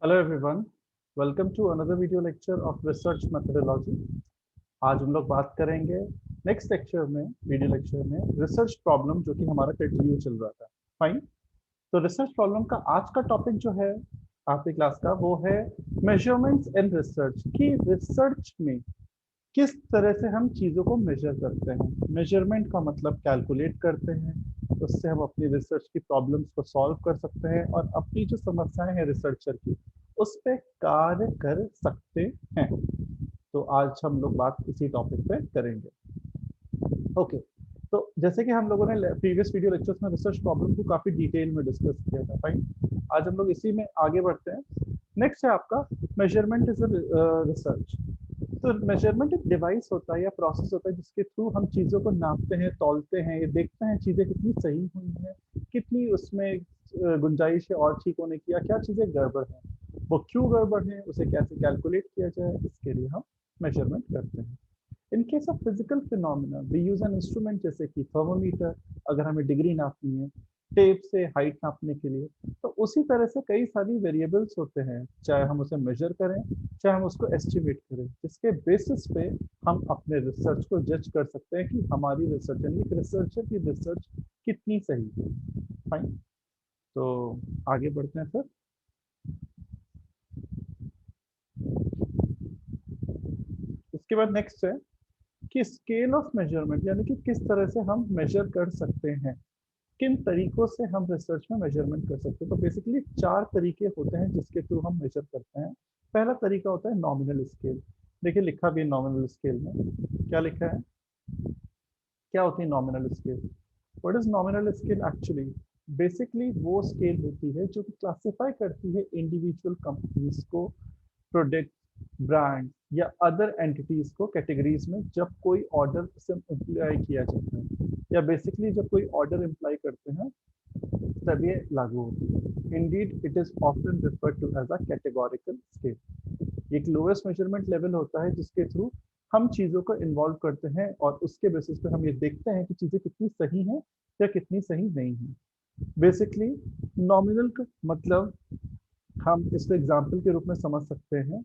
Hello everyone, welcome to another video lecture of research methodology. आज हम लोग बात करेंगे नेक्स्ट लेक्चर में, वीडियो लेक्चर में रिसर्च प्रॉब्लम जो कि हमारा कंटिन्यू चल रहा था। फाइन। तो रिसर्च प्रॉब्लम का आज का टॉपिक जो है आपकी क्लास का वो है मेजरमेंट्स इन रिसर्च, कि रिसर्च में किस तरह से हम चीज़ों को मेजर करते हैं। मेजरमेंट का मतलब कैलकुलेट करते हैं, उससे हम अपनी रिसर्च की प्रॉब्लम्स को सॉल्व कर सकते हैं और अपनी जो समस्याएं हैं रिसर्चर की उस पर कार्य कर सकते हैं। तो आज हम लोग बात इसी टॉपिक पे करेंगे। ओके। तो जैसे कि हम लोगों ने प्रीवियस वीडियो लेक्चर्स में रिसर्च प्रॉब्लम को काफी डिटेल में डिस्कस किया था। फाइन। आज हम लोग इसी में आगे बढ़ते हैं। नेक्स्ट है आपका मेजरमेंट इज रिसर्च। तो मेजरमेंट एक डिवाइस होता है या प्रोसेस होता है जिसके थ्रू हम चीज़ों को नापते हैं, तौलते हैं, ये देखते हैं चीज़ें कितनी सही हुई हैं, कितनी उसमें गुंजाइश है और ठीक होने की, या क्या चीज़ें गड़बड़ हैं, वो क्यों गड़बड़ है, उसे कैसे कैलकुलेट किया जाए, इसके लिए हम मेजरमेंट करते हैं। In case of physical phenomena we use an instrument जैसे कि थर्मोमीटर, अगर हमें डिग्री नापनी है, टेप से हाइट नापने के लिए। तो उसी तरह से कई सारी वेरिएबल्स होते हैं, चाहे हम उसे मेजर करें चाहे हम उसको एस्टिमेट करें, जिसके बेसिस पे हम अपने रिसर्च को जज कर सकते हैं कि हमारी रिसर्च यानी कि रिसर्चर की रिसर्च कितनी सही है। फाइन। तो आगे बढ़ते हैं सर। इसके बाद नेक्स्ट है कि स्केल ऑफ मेजरमेंट, यानी कि किस तरह से हम मेजर कर सकते हैं, किन तरीकों से हम रिसर्च में मेजरमेंट कर सकते हैं। तो बेसिकली चार तरीके होते हैं जिसके थ्रू हम मेजर करते हैं। पहला तरीका होता है नॉमिनल स्केल। देखिए लिखा भी है नॉमिनल स्केल में, क्या लिखा है, क्या होती है nominal scale. What is nominal scale actually? Basically वो स्केल होती है जो कि क्लासिफाई करती है इंडिविजुअल कंपनीज को, प्रोडक्ट, ब्रांड या अदर एंटिटीज को कैटेगरीज में, जब कोई ऑर्डर से इम्प्लाई किया जाता है, या बेसिकली जब कोई ऑर्डर इम्प्लाई करते हैं तब ये लागू होती है। Indeed it is often referred to as a categorical scale. एक लोएस्ट मेजरमेंट लेवल होता है जिसके थ्रू हम चीज़ों को इन्वॉल्व करते हैं और उसके बेसिस पे हम ये देखते हैं कि चीज़ें कितनी सही हैं या कितनी सही नहीं है। बेसिकली नॉमिनल का मतलब हम इसको एग्जाम्पल के रूप में समझ सकते हैं।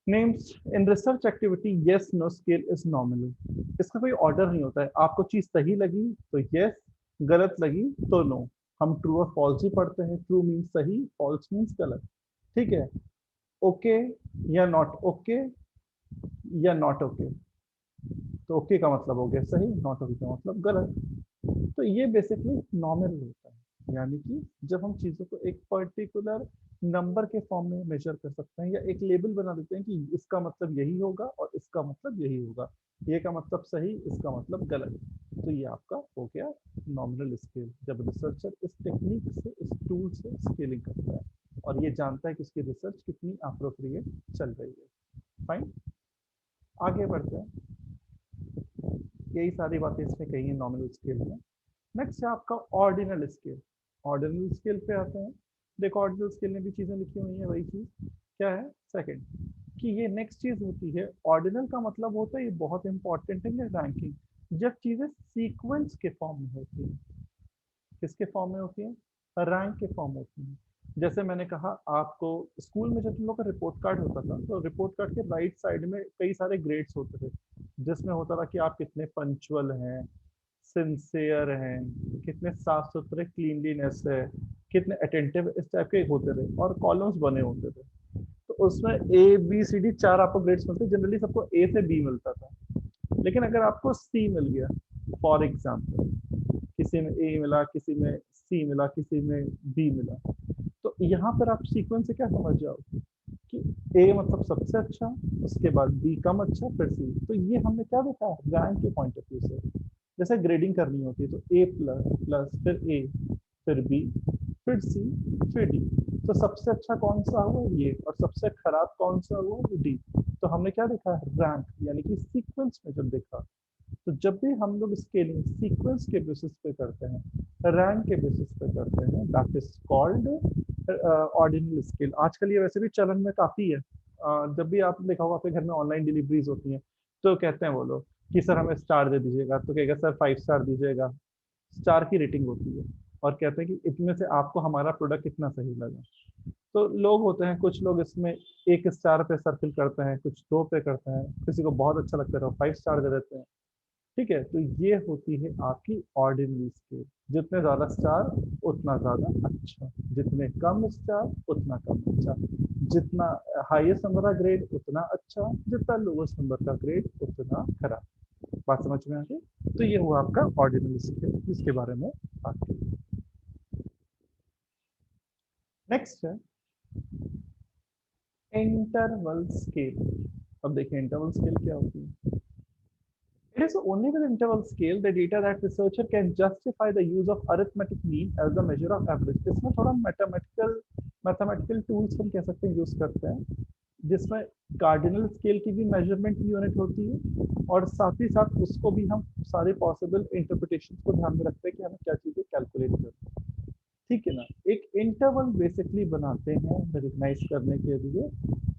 Names in research activity yes no scale is nominal. इसका कोई ऑर्डर नहीं होता है, आपको चीज सही लगी तो यस, गलत लगी तो नो। हम ट्रू और फॉल्स ही पढ़ते हैं, ट्रू मीन्स सही, फॉल्स मीन्स गलत। ठीक है। ओके या नॉट ओके, या नॉट ओके। तो ओके का मतलब हो गया सही, नॉट ओके का मतलब गलत। तो ये बेसिकली नॉमिनल होता है, यानी कि जब हम चीज़ों को एक पर्टिकुलर नंबर के फॉर्म में मेजर कर सकते हैं या एक लेबल बना देते हैं कि इसका मतलब यही होगा और इसका मतलब यही होगा, ये का मतलब सही, इसका मतलब गलत। तो ये आपका हो गया नॉमिनल स्केल, जब रिसर्चर इस टेक्निक से, इस टूल से स्केलिंग करता है और ये जानता है कि उसकी रिसर्च कितनी अप्रोप्रिएट चल रही है। फाइन। आगे बढ़ते हैं। यही सारी बातें इसमें कही है नॉमिनल स्केल में। नेक्स्ट है आपका ऑर्डिनल स्केल। ऑर्डिनल स्केल पे आते हैं। देखो ऑर्डिनल स्केल में भी चीजें लिखी हुई है, वही चीज क्या है, सेकंड, कि ये नेक्स्ट चीज होती है। ऑर्डिनल का मतलब होता है, ये बहुत इंपॉर्टेंट है, रैंकिंग, जब चीजें सीक्वेंस के फॉर्म में होती है। किसके फॉर्म में होती है? रैंक के फॉर्म में होती है। जैसे मैंने कहा आपको, स्कूल में जब तुम लोग का रिपोर्ट कार्ड होता था तो रिपोर्ट कार्ड के राइट साइड में कई सारे ग्रेड्स होते थे, जिसमें होता था कि आप कितने पंचुअल हैं, सिंसियर हैं, कितने साफ सुथरे, क्लीनलीनेस है, कितने अटेंटिव, इस टाइप के होते थे और कॉलम्स बने होते थे। तो उसमें ए बी सी डी चार आपको ग्रेड्स मिलते, जनरली सबको ए से बी मिलता था। लेकिन अगर आपको सी मिल गया, फॉर एग्जाम्पल किसी में ए मिला, किसी में सी मिला, किसी में बी मिला, तो यहाँ पर आप सीक्वेंस से क्या समझ जाओ कि ए मतलब सबसे अच्छा, उसके बाद बी कम अच्छा, फिर सी। तो ये हमने क्या देखा रैंक के पॉइंट ऑफ व्यू से। जैसे ग्रेडिंग करनी होती है तो ए प्लस प्लस फिर ए, फिर बी, फिर सी, फिर डी। तो सबसे अच्छा कौन सा हुआ ये, और सबसे खराब कौन सा हुआ वो डी। तो हमने क्या देखा, रैंक यानी कि सीक्वेंस में जब देखा। तो जब भी हम लोग स्केलिंग सीक्वेंस के बेसिस पे करते हैं, रैंक के बेसिस पे करते हैं, that is called ordinal scale. आजकल ये वैसे भी चलन में काफी है। जब भी आप देखा होगा आपके घर में ऑनलाइन डिलीवरीज होती हैं तो कहते हैं वो लोग कि सर हमें स्टार दे दीजिएगा, तो कहेगा सर 5 स्टार दीजिएगा। स्टार की रेटिंग होती है और कहते हैं कि इतने से आपको हमारा प्रोडक्ट कितना सही लगा। तो लोग होते हैं, कुछ लोग इसमें 1 स्टार पे सर्किल करते हैं, कुछ 2 पे करते हैं, किसी को बहुत अच्छा लगता है तो 5 स्टार दे देते हैं। ठीक है, तो ये होती है आपकी ऑर्डिनरी स्केल। जितने ज्यादा स्टार उतना ज्यादा अच्छा, जितने कम स्टार उतना कम अच्छा, जितना हाईएस्ट नंबर का ग्रेड उतना अच्छा, जितना लोवेस्ट नंबर का ग्रेड उतना खराब। बात समझ में आ गई? तो ये हुआ आपका ऑर्डिनरी स्केल, जिसके बारे में बात की। नेक्स्ट है इंटरवल स्केल। अब देखिए इंटरवल स्केल क्या होती है। It is only with interval scale the data that researcher can justify the use of arithmetic mean as the measure of average. इसमें थोड़ा मैथमेटिकल टूल्स हम कह सकते हैं यूज करते हैं, जिसमें कार्डिनल स्केल की भी मेजरमेंट यूनिट होती है, और साथ ही साथ उसको भी हम सारे पॉसिबल इंटरप्रिटेशन को ध्यान में रखते हैं कि हमें क्या चीजें कैलकुलेट करनी है। ठीक है ना। एक इंटरवल बेसिकली बनाते हैं रिकग्नाइज करने के लिए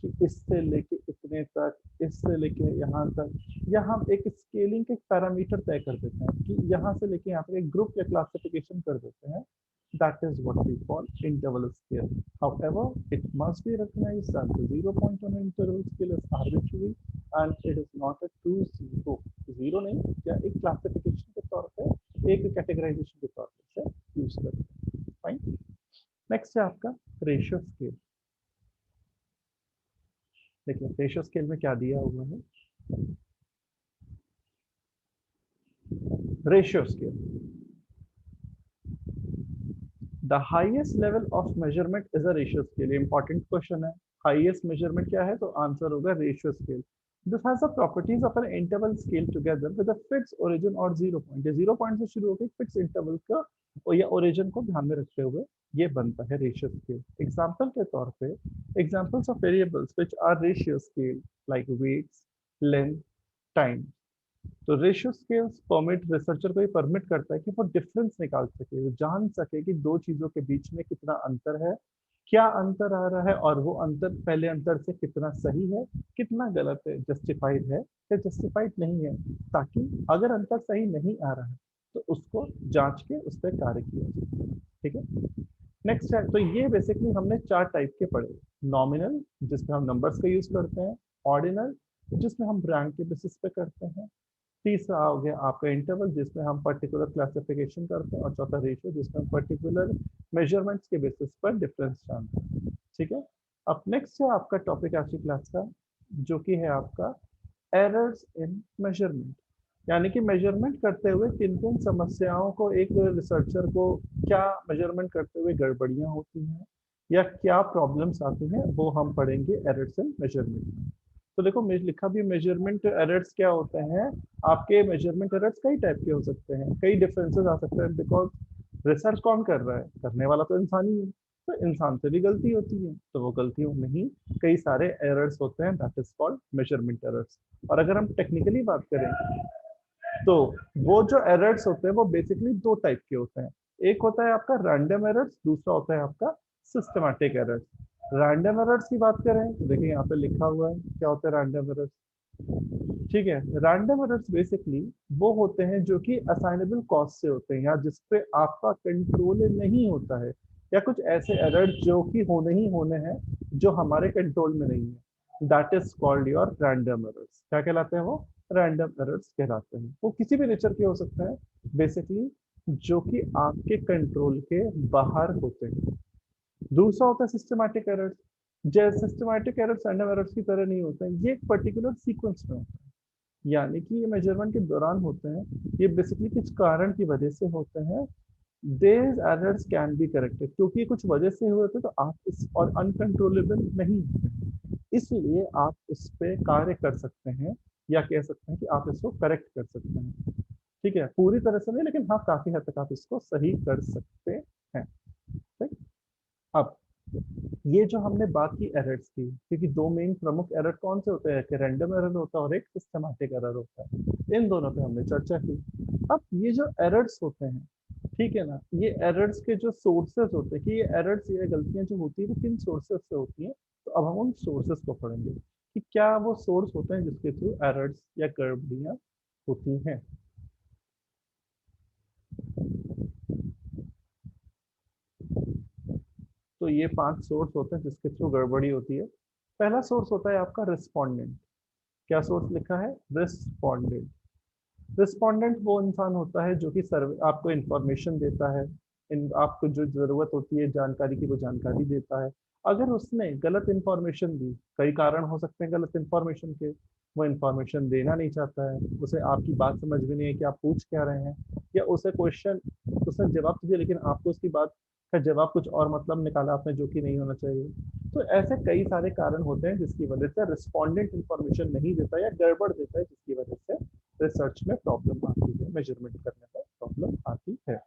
कि इससे लेके इतने तक, इससे लेके यहाँ तक, या हम एक स्केलिंग के पैरामीटर तय कर देते हैं कि यहाँ से लेके यहाँ तक एक ग्रुप या क्लासिफिकेशन कर देते हैं। That is what we call interval scale. However, it must be recognized that the 0 point on an interval scale is arbitrary and it is not a true zero. Zero नहीं, या एक classification के तौर पे, एक कैटेगराइजेशन के तौर पे यूज करते हैं। फाइन। नेक्स्ट है आपका रेशियो स्केल। देखिए रेशियो स्केल में क्या दिया हुआ है। Ratio scale, the highest level of measurement is a ratio scale. Important question है। हाईएस्ट मेजरमेंट क्या है, तो आंसर होगा ratio scale. This has the properties of an interval scale together with a fix origin और zero point. Zero point से शुरू होकर fix interval का या ओरिजिन को ध्यान में रखते हुए ये बनता है रेशियो स्केल। एग्जांपल के तौर पे, examples of variables which are ratio scale like weights, length, time. तो रेशियो स्केल्स परमिट, रिसर्चर को ये परमिट करता है कि वो डिफरेंस निकाल सके, वो जान सके कि दो चीजों के बीच में कितना अंतर है, क्या अंतर आ रहा है, और वो अंतर पहले अंतर से कितना सही है, कितना गलत है, जस्टिफाइड है या जस्टिफाइड नहीं है, ताकि अगर अंतर सही नहीं आ रहा है तो उसको जांच के उस पर कार्य किया जाए। ठीक है। नेक्स्ट है, तो ये बेसिकली हमने 4 टाइप के पढ़े। नॉमिनल, जिसमें हम नंबर्स का यूज करते हैं। ऑर्डिनल, जिसमें हम रैंक के बेसिस पे करते हैं। तीसरा हो गया आपका इंटरवल, जिसमें हम पर्टिकुलर क्लासिफिकेशन करते हैं। और चौथा रेशियो, जिसमें हम पर्टिकुलर मेजरमेंट्स के बेसिस पर डिफरेंस जानते हैं। ठीक है। अब नेक्स्ट है आपका टॉपिक आज की क्लास का, जो कि है आपका एरर्स इन मेजरमेंट। यानी कि मेजरमेंट करते हुए किन किन समस्याओं को एक रिसर्चर को, क्या मेजरमेंट करते हुए गड़बड़ियां होती हैं या क्या प्रॉब्लम्स आती हैं, वो हम पढ़ेंगे एरर्स इन मेजरमेंट में। तो देखो लिखा भी मेजरमेंट एरर्स क्या होते हैं। आपके मेजरमेंट एरर्स कई टाइप के हो सकते हैं, कई डिफरेंसेस आ सकते हैं, बिकॉज रिसर्च कौन कर रहा है, करने वाला तो इंसान ही है। तो इंसान से भी गलती होती है, तो वो गलतियों में ही कई सारे एरर्स होते हैं, that is called measurement errors. और अगर हम टेक्निकली बात करें, तो वो जो एरर्स होते हैं वो बेसिकली 2 टाइप के होते हैं। एक होता है आपका रैंडम एरर्स, दूसरा होता है आपका सिस्टमैटिक एरर्स। रैंडम एरर्स की बात करें तो देखिए यहाँ पे लिखा हुआ है क्या होता है रैंडम एरर्स। ठीक है, रैंडम एरर्स बेसिकली वो होते हैं जो कि असाइनेबल कॉज से होते हैं, या जिस पे आपका कंट्रोल नहीं होता है, या कुछ ऐसे एरर जो कि होने ही होने हैं, जो हमारे कंट्रोल में नहीं है। That is called your random errors. क्या कहलाते हैं वो? रैंडम एरर्स कहलाते हैं। वो किसी भी नेचर के हो सकते हैं बेसिकली, जो कि आपके कंट्रोल के बाहर होते हैं। दूसरा होता है सिस्टमैटिक एरर्स। जैसे सिस्टमैटिक एरर्स रैंडम एरर्स की तरह नहीं होते हैं, ये एक पर्टिकुलर सीक्वेंस में होता है। यानी कि ये मेजरमेंट के दौरान होते हैं, ये बेसिकली कुछ कारण की वजह से होते हैं। There errors can be corrected, क्योंकि ये कुछ वजह से हुए थे, तो आप इस और अनकंट्रोलेबल नहीं होते हैं, इसलिए आप इस पे कार्य कर सकते हैं, या कह सकते हैं कि आप इसको करेक्ट कर सकते हैं। ठीक है, पूरी तरह से नहीं, लेकिन हाँ काफी हद तक आप इसको सही कर सकते हैं। ठीक। अब ये जो हमने बात की एरर्स की, क्योंकि 2 मेन प्रमुख एरर कौन से होते हैं, एक रैंडम एरर होता है और एक सिस्टमैटिक एरर होता है। इन दोनों पे हमने चर्चा की। अब ये जो एरर्स होते हैं, ठीक है ना, ये एरर्स के जो सोर्सेस होते हैं, कि ये एरर्स, ये गलतियां जो होती है वो किन सोर्सेस से होती हैं, तो अब हम उन सोर्सेस को पढ़ेंगे कि क्या वो सोर्स होते हैं जिसके थ्रू एरर्स या गड़बड़ियां होती हैं। तो ये 5 सोर्स होते हैं जिसके थ्रू गड़बड़ी होती है। पहला सोर्स होता है आपका रिस्पोंडेंट। क्या सोर्स लिखा है? रिस्पोंडेंट। रिस्पोंडेंट वो इंसान होता है जो कि सर्वे आपको इंफॉर्मेशन देता है, इन आपको जो जरूरत होती है जानकारी की वो जानकारी देता है। अगर उसने गलत इंफॉर्मेशन दी, कई कारण हो सकते हैं गलत इंफॉर्मेशन के, वो इंफॉर्मेशन देना नहीं चाहता है, उसे आपकी बात समझ में नहीं है कि आप पूछ क्या रहे हैं, या उसे क्वेश्चन उसने जवाब तो दिया लेकिन आपको उसकी बात का जवाब कुछ और मतलब निकाला आपने जो कि नहीं होना चाहिए। तो ऐसे कई सारे कारण होते हैं जिसकी वजह से रिस्पोंडेंट इंफॉर्मेशन नहीं देता या गड़बड़ देता है, जिसकी वजह से रिसर्च में प्रॉब्लम आती है, मेजरमेंट करने में प्रॉब्लम आती है।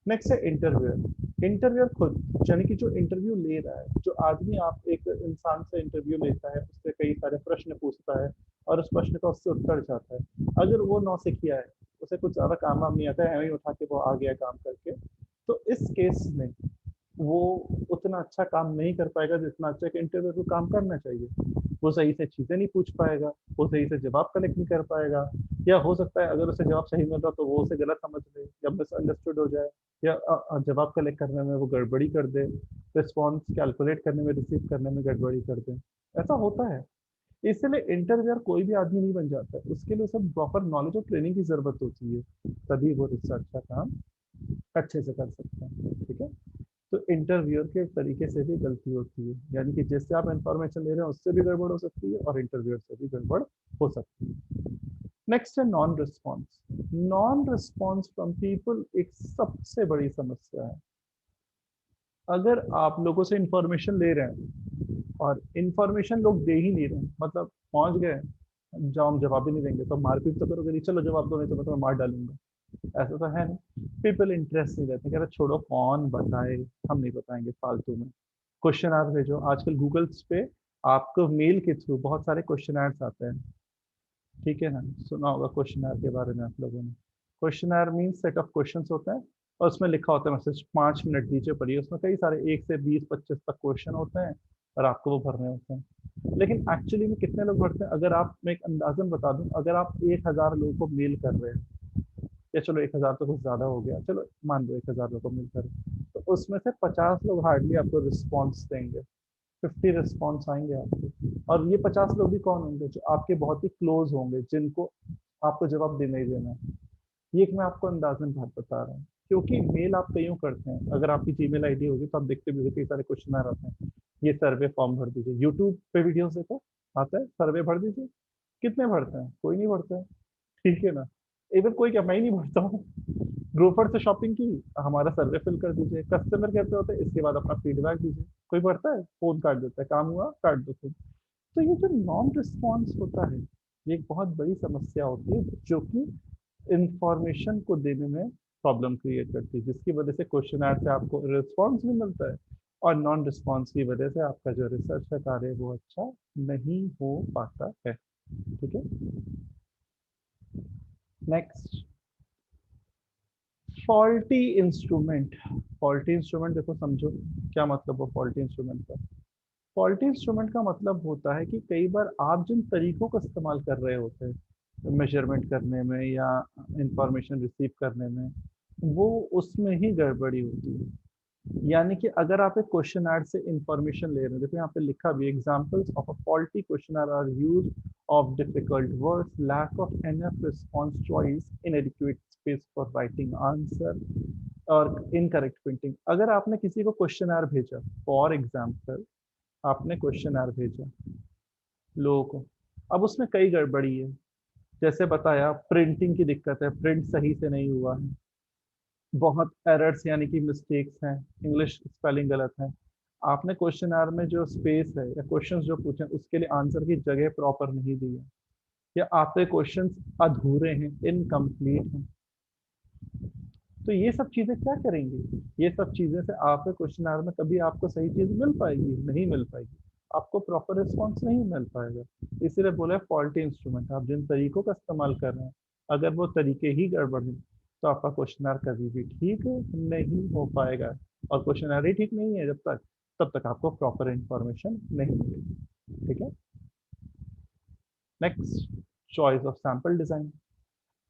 नेक्स्ट है इंटरव्यूअर। इंटरव्यूअर खुद यानी कि जो इंटरव्यू ले रहा है, जो आदमी आप एक इंसान से इंटरव्यू लेता है, उससे कई सारे प्रश्न पूछता है और उस प्रश्न का उससे उत्तर चाहता है, अगर वो नौसिखिया है, उसे कुछ ज्यादा काम वाम नहीं आता है, हमें उठा के वो आ गया काम करके, तो इस केस में वो उतना अच्छा काम नहीं कर पाएगा जितना अच्छा एक इंटरव्यू को काम करना चाहिए। वो सही से चीजें नहीं पूछ पाएगा, वो सही से जवाब कलेक्ट नहीं कर पाएगा, या हो सकता है अगर उसे जवाब सही मिल रहा तो वो उसे गलत समझ ले या मिसअंडरस्टूड हो जाए, या जवाब कलेक्ट करने में वो गड़बड़ी कर दे, रिस्पॉन्स कैलकुलेट करने में, रिसीव करने में गड़बड़ी कर दे। ऐसा होता है। इसलिए इंटरव्यूअर कोई भी आदमी नहीं बन जाता है, उसके लिए उसे प्रॉपर नॉलेज और ट्रेनिंग की जरूरत होती है, तभी वो रिसर्च का काम अच्छे से कर सकते हैं। ठीक है। तो इंटरव्यूअर के तरीके से भी गलती होती है, यानी कि जिससे आप इंफॉर्मेशन ले रहे हैं उससे भी गड़बड़ हो सकती है और इंटरव्यूअर से भी गड़बड़ हो सकती है। नेक्स्ट है non response. Non response from people एक सबसे बड़ी समस्या है। अगर आप लोगों से इंफॉर्मेशन ले रहे हैं और इंफॉर्मेशन लोग दे ही नहीं रहे हैं, मतलब पहुंच गए, जाओ हम जवाब ही नहीं देंगे तो मारपीट तो करोगे नहीं, चलो जवाब दो नहीं तो मैं तुम्हें मार डालूंगा, ऐसा तो है नहीं। पीपल इंटरेस्ट नहीं रहते, कह रहे छोड़ो कौन बताए, हम नहीं बताएंगे फालतू में। क्वेश्चन आंसर भेजो, आजकल गूगल्स पे आपको मेल के थ्रू बहुत सारे क्वेश्चन आते हैं। ठीक है ना, सुना होगा क्वेश्चन के बारे में आप लोगों ने। Question mean set of question होते हैं और उसमें लिखा होता है मैसेज 5 मिनट दीजिए पढ़िए, उसमें कई सारे 1 से 20 25 तक क्वेश्चन होते हैं और आपको वो भरने होते हैं। लेकिन एक्चुअली में कितने लोग भरते हैं, अगर आप, मैं एक अंदाजन बता दूं, अगर आप 1000 लोगों को मेल कर रहे हैं, या चलो 1000 तो कुछ ज्यादा हो गया, चलो मान लो 1000 लोगों को मेल कर रहे हैं, तो उसमें से 50 लोग हार्डली आपको रिस्पॉन्स देंगे, 50 रिस्पॉन्स आएंगे आपको। और ये 50 लोग भी कौन होंगे? जो आपके बहुत ही क्लोज होंगे, जिनको आपको जवाब देना ही देना है। ये एक मैं आपको अंदाजन बात बता रहा हूँ, क्योंकि मेल आप कईयों करते हैं, अगर आपकी जीमेल आईडी होगी तो आप देखते भी कई सारे क्वेश्चन आ रहे हैं, ये सर्वे फॉर्म भर दीजिए, यूट्यूब पे वीडियोस देखो, आता है सर्वे भर दीजिए। कितने भरते हैं? कोई नहीं भरता है। ठीक है ना। इवन कोई क्या, मैं ही नहीं भरता हूँ। ग्रोफर से शॉपिंग की, हमारा सर्वे फिल कर दीजिए, कस्टमर कैसे होते हैं, इसके बाद अपना फीडबैक दीजिए। कोई भरता है? फोन काट देता है, काम हुआ काट दो फोन। तो ये जो नॉन रिस्पॉन्स होता है, ये एक बहुत बड़ी समस्या होती है, जो कि इंफॉर्मेशन को देने में प्रॉब्लम क्रिएट करती है, जिसकी वजह से क्वेश्चन से आपको रिस्पॉन्स भी मिलता है और नॉन रिस्पॉन्स की वजह से आपका जो रिसर्च का कार्य है वो अच्छा नहीं हो पाता है। ठीक है। Next, faulty instrument. Faulty instrument देखो, समझो क्या मतलब है फॉल्टी इंस्ट्रूमेंट का। फॉल्टी इंस्ट्रूमेंट का मतलब होता है कि कई बार आप जिन तरीकों का इस्तेमाल कर रहे होते हैं मेजरमेंट करने में या इंफॉर्मेशन रिसीव करने में, वो उसमें ही गड़बड़ी होती है। यानी कि अगर आप एक क्वेश्चन से इंफॉर्मेशन ले रहे हैं, देखो यहाँ पे लिखा भी, examples of a faulty question are use of difficult words, lack of enough response choice, inadequate space for writing answer और इनकरेक्ट प्रिंटिंग। अगर आपने किसी को क्वेश्चन भेजा, फॉर एग्जाम्पल आपने क्वेश्चन भेजा लोगों को, अब उसमें कई गड़बड़ी है, जैसे बताया प्रिंटिंग की दिक्कत है, प्रिंट सही से नहीं हुआ है, बहुत एरर्स यानी कि मिस्टेक्स हैं, इंग्लिश स्पेलिंग गलत है, आपने क्वेश्चन आर में जो स्पेस है या क्वेश्चंस जो पूछे उसके लिए आंसर की जगह प्रॉपर नहीं दी है, या आपके क्वेश्चंस अधूरे हैं, इनकम्प्लीट हैं। तो ये सब चीजें क्या करेंगी, ये सब चीजें से आपके क्वेश्चन आर में कभी आपको सही चीज मिल पाएगी? नहीं मिल पाएगी, आपको प्रॉपर रिस्पॉन्स नहीं मिल पाएगा। इसीलिए बोला है फॉल्टी इंस्ट्रूमेंट, आप जिन तरीकों का इस्तेमाल कर रहे हैं, अगर वो तरीके ही गड़बड़ हैं तो आपका क्वेश्चन आर कभी भी ठीक नहीं हो पाएगा। और क्वेश्चन आर ही ठीक नहीं है जब तक, तब तक आपको प्रॉपर इंफॉर्मेशन नहीं मिलेगी। ठीक है। Next, choice of sample design.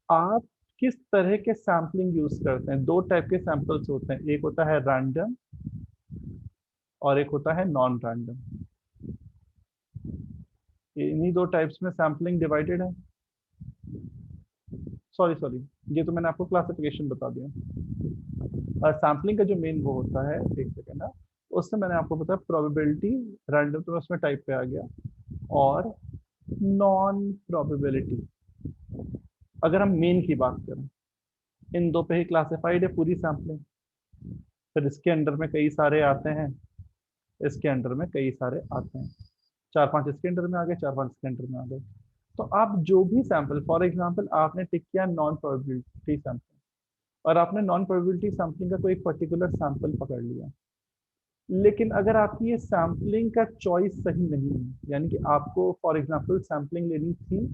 आप किस तरह के सैम्पलिंग यूज करते हैं? दो टाइप के सैंपल्स होते हैं, एक होता है रैंडम और एक होता है नॉन रैंडम। इन्हीं दो टाइप्स में सैम्पलिंग डिवाइडेड है। सॉरी सॉरी, ये तो मैंने आपको क्लासिफिकेशन बता दिया। और सैम्पलिंग का जो मेन वो होता है, एक सेकेंड ना, उससे मैंने आपको बताया प्रोबेबिलिटी, रैंडम तो उसमें टाइप पे आ गया, और नॉन प्रोबेबिलिटी। अगर हम मेन की बात करें, इन दो पे ही क्लासिफाइड है पूरी सैम्पलिंग। फिर इसके अंडर में कई सारे आते हैं, इसके अंडर में कई सारे आते हैं, चार पांच इसके अंडर में आ गए, चार पांच इसके अंडर में आ गए। तो आप जो भी सैंपल, फॉर एग्जांपल आपने टिक किया नॉन प्रोबेबिलिटी सैंपल, और आपने नॉन प्रोबेबिलिटी सैंपलिंग का कोई एक पर्टिकुलर सैंपल पकड़ लिया, लेकिन अगर आपकी ये सैंपलिंग का चॉइस सही नहीं है, यानी कि आपको फॉर एग्जांपल सैंपलिंग लेनी थी,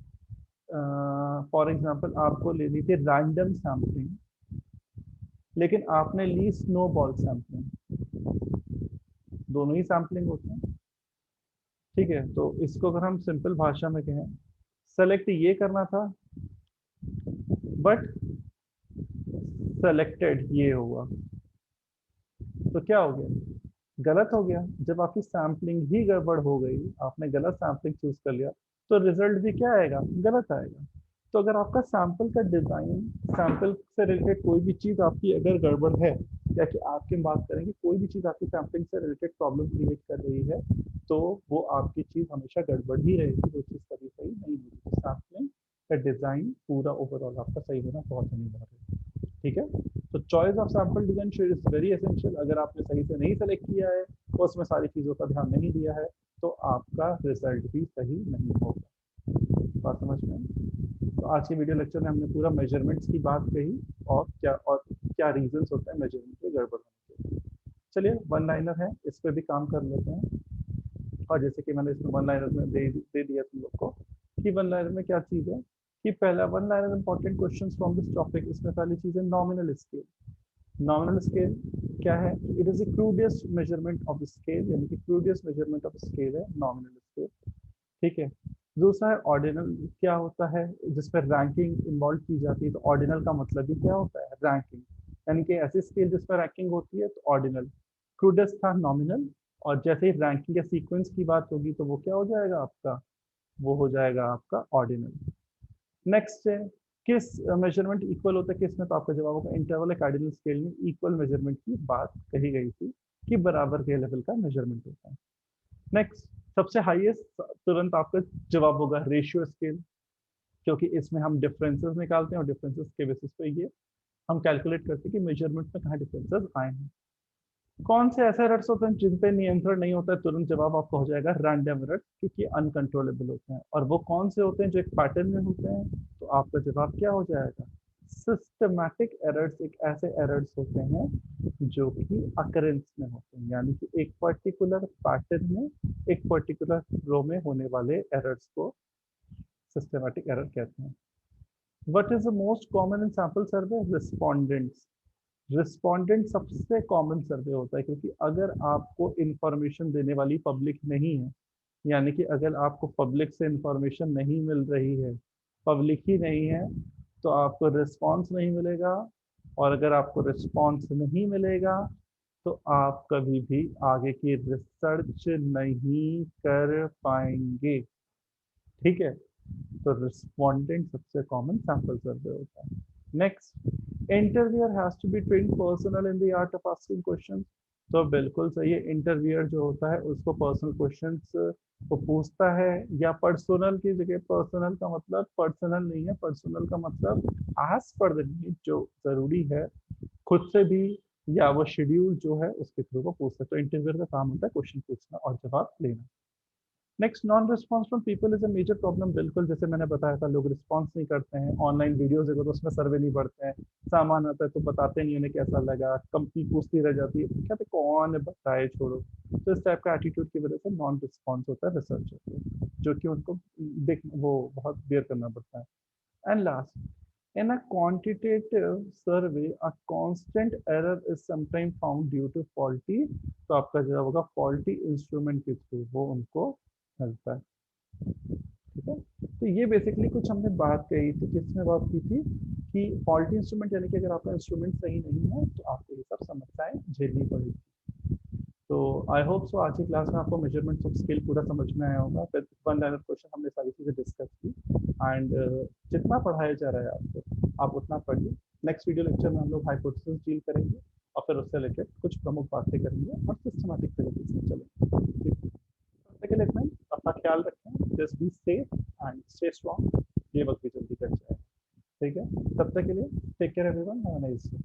फॉर एग्जांपल आपको लेनी थी रैंडम सैंपलिंग, लेकिन आपने ली स्नोबॉल सैंपलिंग, दोनों ही सैंपलिंग होते हैं, ठीक है। तो इसको अगर हम सिंपल भाषा में कहें, सेलेक्ट ये करना था बट सेलेक्टेड ये हुआ, तो क्या हो गया, गलत हो गया। जब आपकी सैम्पलिंग ही गड़बड़ हो गई, आपने गलत सैम्पलिंग चूज कर लिया, तो रिजल्ट भी क्या आएगा, गलत आएगा। तो अगर आपका सैंपल का डिजाइन, सैंपल से रिलेटेड कोई भी चीज आपकी अगर गड़बड़ है, या कि आपकी बात करेंगे कोई भी चीज आपकी सैंपलिंग से रिलेटेड प्रॉब्लम क्रिएट कर रही है, तो वो आपकी चीज हमेशा गड़बड़ ही रहेगी, वो चीज कभी सही नहीं होगी। सैंपलिंग का डिजाइन पूरा ओवरऑल आपका सही होना बहुत अनिवार्य है, ठीक है। तो choice of sample design is very essential. अगर आपने सही से नहीं सेलेक्ट किया है, तो उसमें सारी चीज़ों का ध्यान नहीं दिया है, तो आपका रिजल्ट भी सही नहीं होगा। बात समझ में आई? तो आज के वीडियो लेक्चर में हमने पूरा मेजरमेंट्स की बात कही, और क्या रीजंस होते हैं मेजरमेंट के गड़बड़ होने के। चलिए वन लाइनर है, इस पर भी काम कर लेते हैं। और जैसे कि मैंने इसमें वन लाइनर में दे दिया तुम लोग को कि वन लाइनर में क्या चीज़ है, कि पहला one liner important question from this topic, इसमें पहली चीज़ है नॉमिनल स्केल। नॉमिनल स्केल क्या है, it is the crudest measurement of scale, यानी कि क्रूडेस्ट मेजरमेंट ऑफ स्केल है नॉमिनल स्केल, ठीक है। दूसरा है ऑर्डिनल, क्या होता है, जिस पर रैंकिंग इन्वॉल्व की जाती है। तो ऑर्डिनल का मतलब ही क्या होता है, रैंकिंग, यानी कि ऐसी स्केल जिस पर रैंकिंग होती है, तो ऑर्डिनल। क्रूडेस्ट था नॉमिनल, और जैसे ही रैंकिंग या सीक्वेंस की बात होगी, तो वो क्या हो जाएगा आपका, वो हो जाएगा आपका ऑर्डिनल। नेक्स्ट है, किस मेजरमेंट इक्वल होता है किस में, तो आपका जवाब होगा इंटरवल या कार्डिनल स्केल में इक्वल मेजरमेंट की बात कही गई थी, कि बराबर के लेवल का मेजरमेंट होता है। नेक्स्ट, सबसे हाईएस्ट तुरंत आपका जवाब होगा रेशियो स्केल, क्योंकि इसमें हम डिफरेंसेस निकालते हैं, और डिफरेंसेस के बेसिस पे ये हम कैलकुलेट करते हैं कि मेजरमेंट में कहाँ डिफरेंसेस आए हैं। कौन से ऐसे एरर्स होते हैं जिन पे नियंत्रण नहीं होता है, तुरंत जवाब आपका हो जाएगा रैंडम एरर, क्योंकि अनकंट्रोलेबल होते हैं। और वो कौन से होते हैं जो एक पैटर्न में होते हैं, तो आपका जवाब क्या हो जाएगा, सिस्टमैटिक एरर्स। एक ऐसे एरर्स होते हैं जो कि अकरेंस में होते हैं, यानी कि एक पर्टिकुलर पैटर्न में, एक पर्टिकुलर रो में होने वाले एरर्स को सिस्टमैटिक एरर कहते हैं। What is the most common in sample survey, respondents. Respondent सबसे कॉमन सर्वे होता है, क्योंकि अगर आपको इंफॉर्मेशन देने वाली पब्लिक नहीं है, यानी कि अगर आपको पब्लिक से इंफॉर्मेशन नहीं मिल रही है, पब्लिक ही नहीं है, तो आपको रिस्पांस नहीं मिलेगा। और अगर आपको रिस्पांस नहीं मिलेगा, तो आप कभी भी आगे की रिसर्च नहीं कर पाएंगे, ठीक है। तो रिस्पोंडेंट सबसे कॉमन सैंपल सर्वे होता है। Next, interviewer has to be trained personal in the art of asking questions. तो बिल्कुल सही है, इंटरव्यूअर जो होता है उसको पर्सनल क्वेश्चंस को पूछता है, या पर्सनल की जगह, पर्सनल का मतलब पर्सनल नहीं है, पर्सनल का मतलब एज पर द नीड, जो जरूरी है खुद से भी, या वो शेड्यूल जो है उसके थ्रू को पूछता है। तो इंटरव्यूअर का काम होता है क्वेश्चन पूछना और जवाब लेना। Next, non response from people is a major problem. बिल्कुल जैसे मैंने बताया था, लोग रिस्पॉन्स नहीं करते हैं, ऑनलाइन वीडियोस देखो तो उसमें सर्वे नहीं बढ़ते हैं, सामान आता है तो बताते नहीं उन्हें कैसा लगा, कंपनी पूछती रह जाती है, कहते कौन बताए, छोड़ो। तो इस टाइप का एटीट्यूड की वजह से नॉन रिस्पॉन्स होता है रिसर्चर को, जो कि उनको देख वो बहुत बेयर करना पड़ता है। And last, in a quantitative survey a constant error is sometimes found due to faulty, तो आपका जवाब होगा faulty instrument के थ्रू वो उनको मिलता है, ठीक है। तो ये बेसिकली कुछ हमने बात कही थी, किसमें बात की थी, कि फॉल्टी इंस्ट्रूमेंट, यानी कि अगर आपका इंस्ट्रूमेंट सही नहीं है, तो आपको ये सब समस्याएं झेलनी पड़ेगी। तो तो आई होप सो आज की क्लास में आपको मेजरमेंट्स ऑफ स्केल पूरा समझ में आया होगा। विद वन लाइनर क्वेश्चन हमने सारी चीज़ें डिस्कस की एंड जितना पढ़ाया जा रहा है आपको आप उतना पढ़िए। नेक्स्ट वीडियो लेक्चर में हम लोग हाइपोथेसिस डील करेंगे और फिर उससे रिलेटेड कुछ प्रमुख बातें करेंगे और सिस्टमैटिक तरीके से चलेंगे। ठीक है, तब तक के लिए फ्रेंड्स अपना ख्याल रखें, just be safe and stay strong. ये वक्त भी जल्दी कट जाए। ठीक है, तब तक के लिए take care everyone, have a nice day.